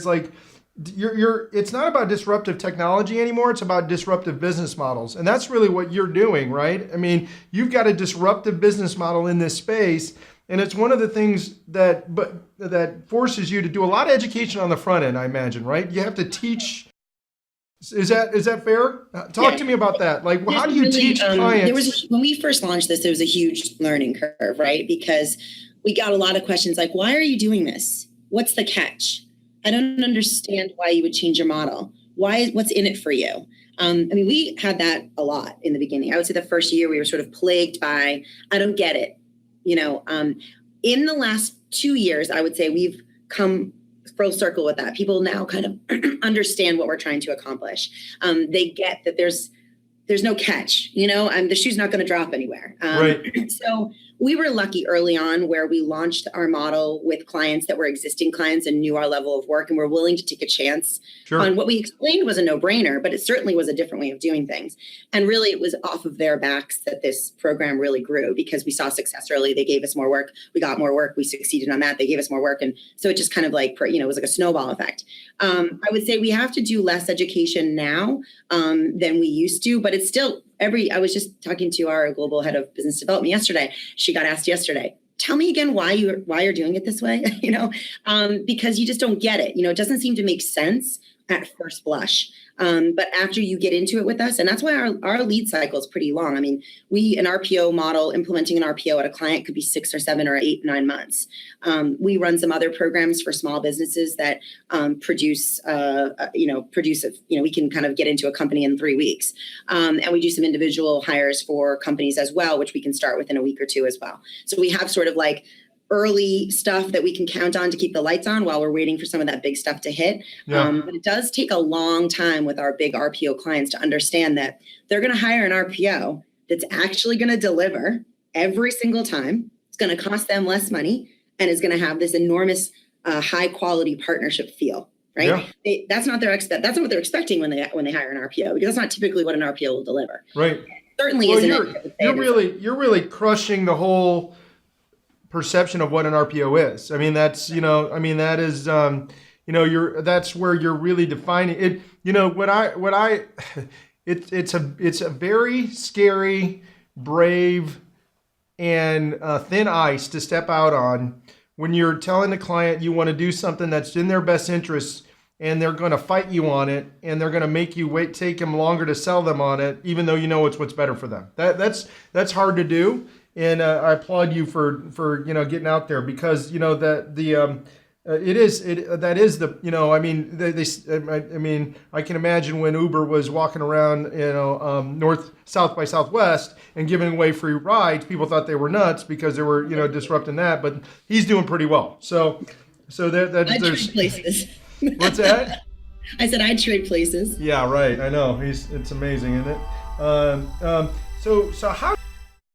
like it's not about disruptive technology anymore. It's about disruptive business models. And that's really what you're doing, right? I mean, you've got a disruptive business model in this space. And it's one of the things that forces you to do a lot of education on the front end, I imagine, right? You have to teach. Is that fair? Talk to me about that. Like, how do you teach clients? When we first launched this, there was a huge learning curve, right? Because we got a lot of questions like, why are you doing this? What's the catch? I don't understand why you would change your model. What's in it for you? I mean, we had that a lot in the beginning. I would say the first year we were sort of plagued by, I don't get it. In the last 2 years, I would say we've come full circle with that. People now kind of understand what we're trying to accomplish. They get that there's no catch, the shoe's not going to drop anywhere. Right. So we were lucky early on where we launched our model with clients that were existing clients and knew our level of work and were willing to take a chance on what we explained was a no-brainer, but it certainly was a different way of doing things. And really it was off of their backs that this program really grew because we saw success early. They gave us more work. We got more work. We succeeded on that. They gave us more work. And so it just kind of like, it was like a snowball effect. I would say we have to do less education now than we used to, but it's still I was just talking to our global head of business development yesterday. She got asked yesterday, tell me again why you're doing it this way, because you just don't get it. It doesn't seem to make sense at first blush. But after you get into it with us, and that's why our lead cycle is pretty long. I mean, an RPO model, implementing an RPO at a client could be 6 or 7 or 8, 9 months. We run some other programs for small businesses that produce, we can kind of get into a company in 3 weeks. And we do some individual hires for companies as well, which we can start within a week or 2 as well. So we have sort of like early stuff that we can count on to keep the lights on while we're waiting for some of that big stuff to hit. But it does take a long time with our big RPO clients to understand that they're going to hire an RPO that's actually going to deliver every single time. It's going to cost them less money and is going to have this enormous high quality partnership feel, right? Yeah. That's not that's not what they're expecting when they hire an RPO, because that's not typically what an RPO will deliver. Right. Certainly isn't. You're really crushing the whole perception of what an RPO is. I mean, that's, that is, that's where you're really defining it. It's a very scary, brave, and thin ice to step out on when you're telling the client you want to do something that's in their best interest, and they're going to fight you on it, and they're going to make you take them longer to sell them on it, even though it's what's better for them. That's hard to do. And I applaud you for getting out there, because I can imagine when Uber was walking around South by Southwest and giving away free rides, people thought they were nuts because they were disrupting that, but he's doing pretty well. So there's places. What's that? I said I'd trade places. Yeah, right. I know. It's amazing, isn't it? So how